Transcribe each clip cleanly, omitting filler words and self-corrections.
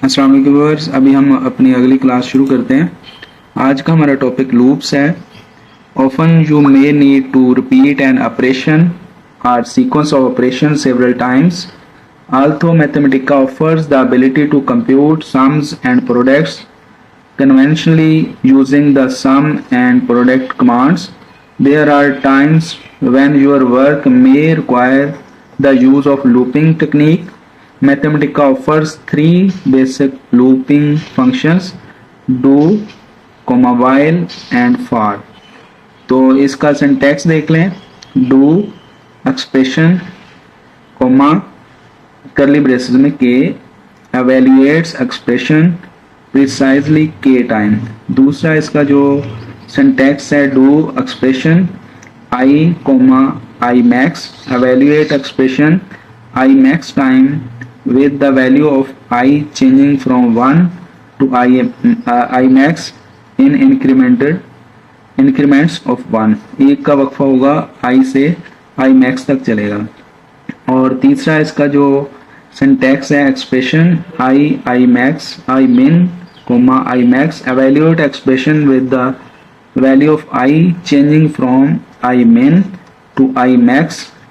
अस्सलाम वालेकुम व्यूअर्स, अभी हम अपनी अगली क्लास शुरू करते हैं। आज का हमारा टॉपिक लूप्स है। Often you may need to repeat an operation or sequence of operation several times. Although Mathematica offers the ability to compute sums and products conventionally using the sum and product commands, there are times when your work may require the use of looping technique. Mathematica offers three basic looping functions: do, while and for। तो इसका syntax देख लें। do expression, comma करली braces में के, evaluates expression precisely के time. दूसरा इसका जो सिंटैक्स है do expression I comma I max, evaluate expression I max time with the value of I changing from 1 to I max in increments of 1। एक का वक्फा होगा I से I max तक चलेगा। और तीसरा इसका जो सिंटैक्स है expression I max I min comma I max, evaluate expression with the value of I changing from I min to I max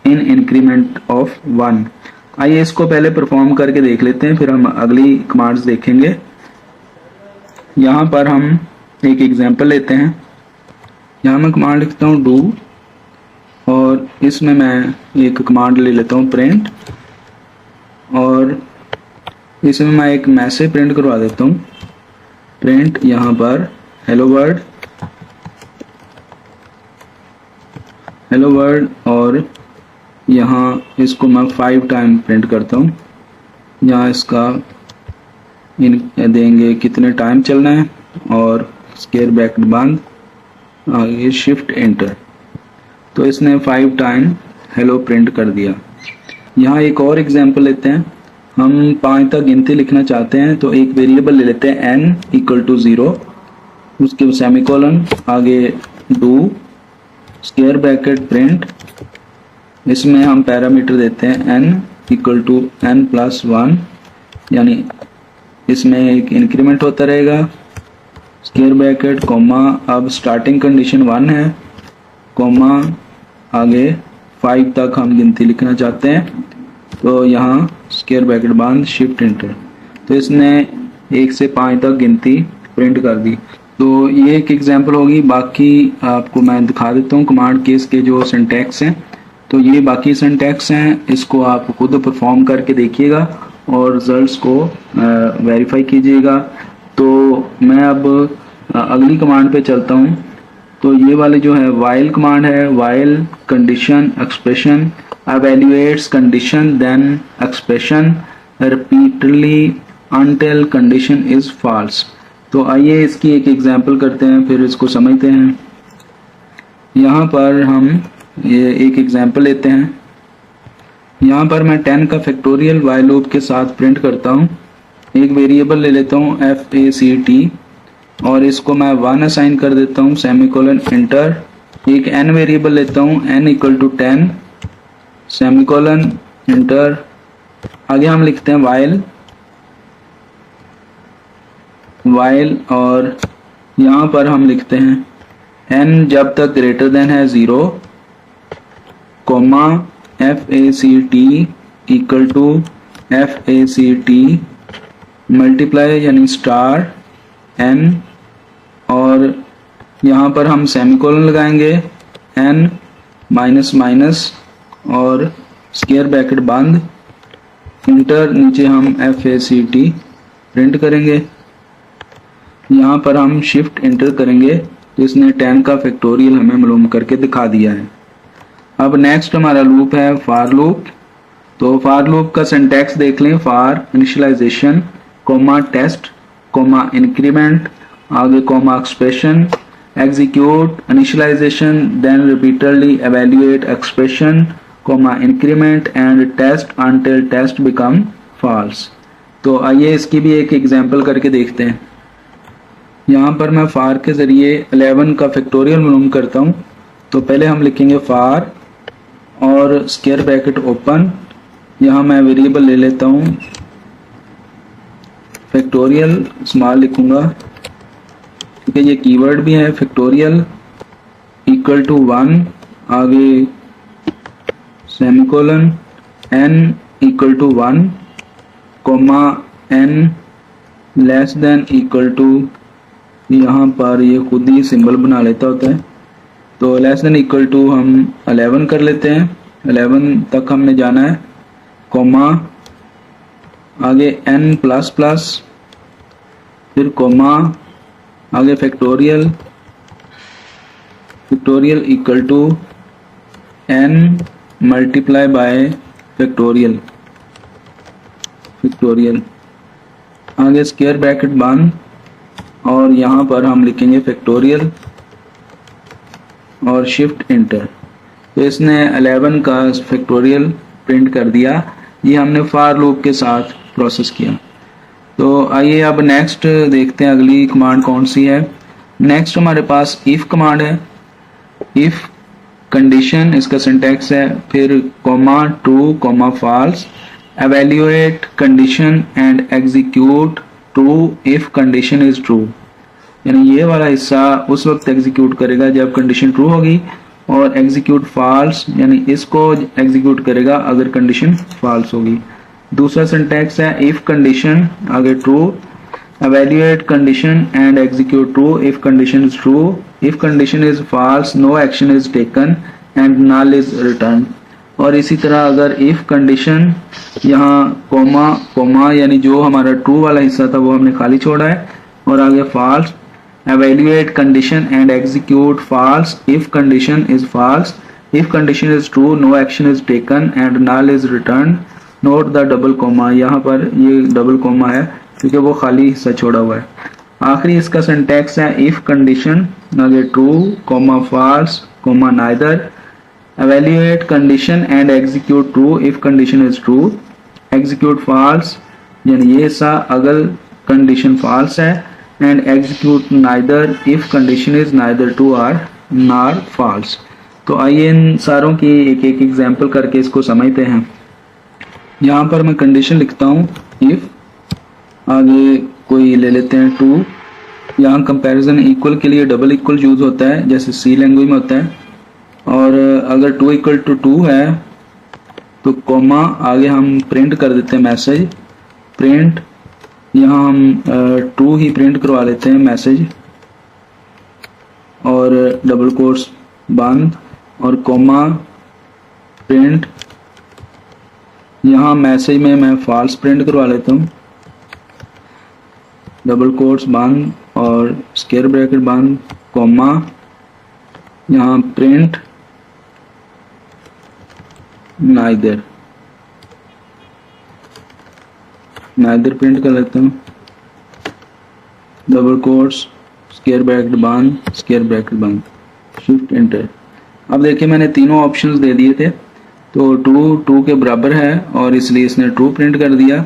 in increment of 1। आइए इसको पहले परफॉर्म करके देख लेते हैं, फिर हम अगली कमांड्स देखेंगे। यहाँ पर हम एक एग्जांपल लेते हैं। यहाँ मैं कमांड लिखता हूँ डू, और इसमें मैं एक कमांड ले लेता हूँ प्रिंट, और इसमें मैं एक मैसेज प्रिंट करवा देता हूँ। प्रिंट यहाँ पर हेलो वर्ड, और यहाँ इसको मैं 5 टाइम प्रिंट करता हूँ। यहाँ इसका देंगे कितने टाइम चलना है, और स्क्वायर ब्रैकेट बंद, आगे शिफ्ट एंटर। तो इसने 5 टाइम हेलो प्रिंट कर दिया। यहाँ एक और एग्जांपल लेते हैं। हम 5 तक गिनती लिखना चाहते हैं, तो एक वेरिएबल ले लेते हैं n = 0, उसके सेमीकोलन, आगे डू स्क्वायर ब्रैकेट प्रिंट। इसमें हम पैरामीटर देते हैं n = n+1, यानी इसमें एक इंक्रीमेंट होता रहेगा, स्क्वायर ब्रैकेट कॉमा, अब स्टार्टिंग कंडीशन 1 है, कॉमा, आगे 5 तक हम गिनती लिखना चाहते हैं, तो यहाँ स्क्वायर ब्रैकेट बंद, शिफ्ट एंटर। तो इसने 1 से 5 तक गिनती प्रिंट कर दी। तो ये एक एग्जांपल होगी। बाकी आपको मैं दिखा देता हूँ कमांड केस के जो सिंटैक्स हैं। तो ये बाकी सिंटैक्स हैं, इसको आप खुद परफॉर्म करके देखिएगा और रिजल्ट्स को वेरीफाई कीजिएगा। तो मैं अब अगली कमांड पे चलता हूँ। तो ये वाले जो है वाइल कमांड है। While condition expression evaluates condition then expression repeatedly until condition is false। तो आइए इसकी एक एग्जांपल करते हैं, फिर इसको समझते हैं। यहाँ पर हम ये एक एग्जांपल लेते हैं। यहाँ पर मैं 10 का फैक्टोरियल वाइल लूप के साथ प्रिंट करता हूँ। एक वेरिएबल ले लेता हूँ FACT, और इसको मैं 1 असाइन कर देता हूँ, सेमीकोलन एंटर। एक n वेरिएबल लेता हूँ, n = 10 सेमीकोलन एंटर। आगे हम लिखते हैं वाइल, और यहाँ पर हम लिखते हैं n जब तक ग्रेटर देन है 0, कॉमा FACT = FACT मल्टीप्लाई यानी स्टार n, और यहाँ पर हम सेमीकोलन लगाएंगे, n माइनस और स्क्वायर ब्रैकेट बंद, इंटर, नीचे हम FACT प्रिंट करेंगे। यहाँ पर हम शिफ्ट एंटर करेंगे, तो इसने 10 का फैक्टोरियल हमें मालूम करके दिखा दिया है। अब नेक्स्ट हमारा लूप है फॉर लूप। तो फॉर लूप का सिंटैक्स देख लें। For initialization, comma test, comma increment, आगे comma expression, execute initialization then repeatedly evaluate expression, comma increment and test until test become false. तो आइए इसकी भी एक एग्जांपल करके देखते हैं। यहाँ पर मैं फॉर के ज़रिए 11 का फैक्टोरियल मालूम करता हूँ। तो पहले हम लिखेंगे फॉर और स्क्वायर ब्रैकेट ओपन, यहाँ मैं वेरिएबल ले लेता हूँ फैक्टोरियल स्मॉल लिखूंगा क्योंकि ये कीवर्ड भी है। फैक्टोरियल इक्वल टू 1, आगे semicolon, n equal to 1, comma n less than equal to, यहाँ पर ये खुद ही सिंबल बना लेता होता है, तो लेस देन इक्वल टू हम 11 कर लेते हैं। 11 तक हमने जाना है, कोमा आगे n प्लस प्लस, फिर कोमा आगे factorial, factorial equal to n multiply by factorial, factorial आगे स्क्वायर ब्रैकेट बंद, और यहाँ पर हम लिखेंगे फैक्टोरियल और शिफ्ट इंटर। तो इसने 11 का फैक्टोरियल प्रिंट कर दिया। ये हमने फॉर लूप के साथ प्रोसेस किया। तो आइए अब नेक्स्ट देखते हैं अगली कमांड कौन सी है। नेक्स्ट हमारे पास इफ कमांड है। इफ कंडीशन इसका सिंटैक्स है, फिर comma true comma false, evaluate condition and execute true if condition is true। यानी ये वाला हिस्सा उस वक्त एग्जीक्यूट करेगा जब कंडीशन ट्रू होगी, और एग्जीक्यूट फॉल्स यानी इसको एग्जीक्यूट करेगा अगर कंडीशन फॉल्स होगी। दूसरा सिंटैक्स है इफ कंडीशन आगे true, evaluate condition and execute true if condition is true, if condition is false no action is taken and null is returned। और इसी तरह अगर इफ कंडीशन, यहाँ कोमा कोमा यानी जो हमारा ट्रू वाला हिस्सा था वो हमने खाली छोड़ा है, और आगे false, evaluate condition and execute false if condition is false, if condition is true no action is taken and null is returned, note the double comma। यहाँ पर ये डबल कोमा है क्योंकि वो खाली हिस्सा छोड़ा हुआ है। आखिरी इसका सिंटैक्स है इफ कंडीशन आगे true comma false comma neither, evaluate condition and execute true if condition is true, execute false यानी ये हिस्सा अगर कंडीशन false है, and execute neither if condition is neither true or nor false। तो आइए इन सारों की एक एक एग्जाम्पल करके इसको समझते हैं। यहाँ पर मैं कंडीशन लिखता हूँ if, आगे कोई ले लेते हैं ट्रू। यहाँ कंपैरिजन इक्वल के लिए डबल इक्वल यूज होता है जैसे सी लैंग्वेज में होता है, और अगर 2 इक्वल टू 2 है तो कोमा आगे हम प्रिंट कर देते हैं मैसेज प्रिंट, यहाँ हम ट्रू ही प्रिंट करवा लेते हैं मैसेज, और डबल कोट्स बंद और कोमा प्रिंट, यहाँ मैसेज में मैं फॉल्स प्रिंट करवा लेता हूँ, डबल कोट्स बंद और स्क्वायर ब्रैकेट बंद, कोमा यहाँ प्रिंट नाइदर, नाइदर प्रिंट कर लेता हूँ, डबल कोट्स स्क्वायर ब्रैकेट बंद स्क्वायर ब्रैकेट बंद, शिफ्ट एंटर। अब देखिए मैंने तीनों ऑप्शंस दे दिए थे, तो ट्रू के बराबर है और इसलिए इसने ट्रू प्रिंट कर दिया।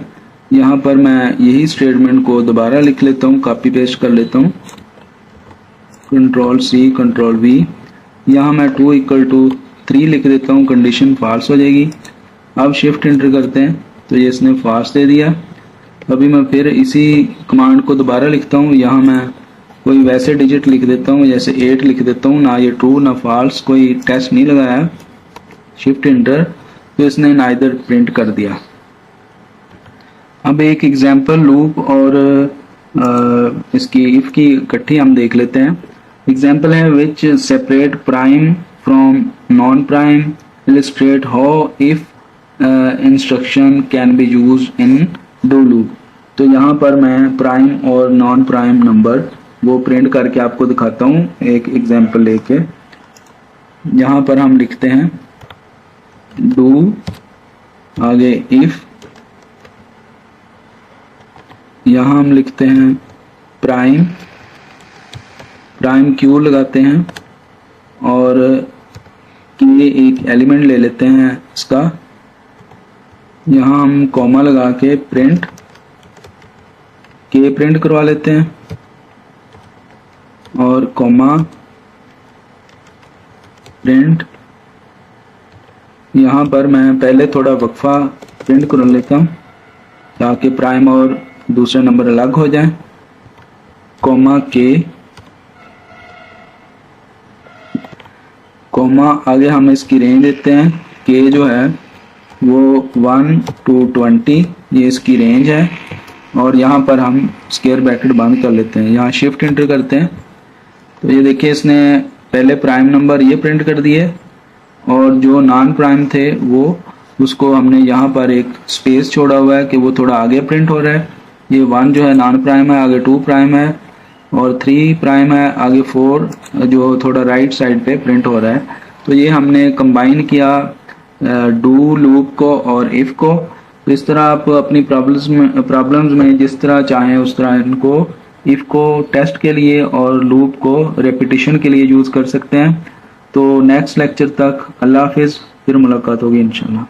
यहाँ पर मैं यही स्टेटमेंट को दोबारा लिख लेता हूँ, कॉपी पेस्ट कर लेता हूँ, कंट्रोल सी कंट्रोल वी, यहाँ मैं 2 इक्वल टू 3 लिख देता हूँ, कंडीशन फॉल्स हो जाएगी। अब शिफ्ट एंटर करते हैं तो ये इसने फॉल्स दे दिया। अभी मैं फिर इसी कमांड को दोबारा लिखता हूँ, यहाँ मैं कोई वैसे डिजिट लिख देता हूँ जैसे 8 लिख देता हूँ, ना ये ट्रू ना फॉल्स, कोई टेस्ट नहीं लगाया, शिफ्ट एंटर, तो इसने नाइदर प्रिंट कर दिया। अब एक एग्जाम्पल लूप और इसकी इफ की इकट्ठी हम देख लेते हैं। एग्जाम्पल है विच separate prime from non prime, illustrate how if instruction can be use in do loop. तो यहाँ पर मैं प्राइम और नॉन प्राइम नंबर वो प्रिंट करके आपको दिखाता हूँ एक एग्जाम्पल लेके। यहाँ पर हम लिखते हैं डू आगे इफ, यहाँ हम लिखते हैं प्राइम, प्राइम क्यू लगाते हैं और के एक एलिमेंट ले लेते हैं इसका, यहाँ हम कॉमा लगा के प्रिंट के प्रिंट करवा लेते हैं और कॉमा प्रिंट। यहाँ पर मैं पहले थोड़ा वक्फा प्रिंट कर लेता हूँ ताकि प्राइम और दूसरे नंबर अलग हो जाए, कॉमा के, कॉमा आगे हम इसकी रेंज देते हैं, के जो है वो 1 to 20, ये इसकी रेंज है। और यहाँ पर हम स्क्वायर ब्रैकेट बंद कर लेते हैं, यहाँ शिफ्ट एंटर करते हैं तो ये देखिए इसने पहले प्राइम नंबर ये प्रिंट कर दिए और जो नॉन प्राइम थे वो उसको हमने यहाँ पर एक स्पेस छोड़ा हुआ है कि वो थोड़ा आगे प्रिंट हो रहा है। ये 1 जो है नॉन प्राइम है, आगे 2 प्राइम है और 3 प्राइम है, आगे 4 जो थोड़ा राइट साइड पे प्रिंट हो रहा है। तो ये हमने कंबाइन किया डू लूप को और इफ को। तो इस तरह आप अपनी प्रॉब्लम्स में जिस तरह चाहें उस तरह इनको इफ को टेस्ट के लिए और लूप को रेपिटेशन के लिए यूज कर सकते हैं। तो नेक्स्ट लेक्चर तक अल्लाह हाफिज़, फिर मुलाकात होगी इंशाल्लाह।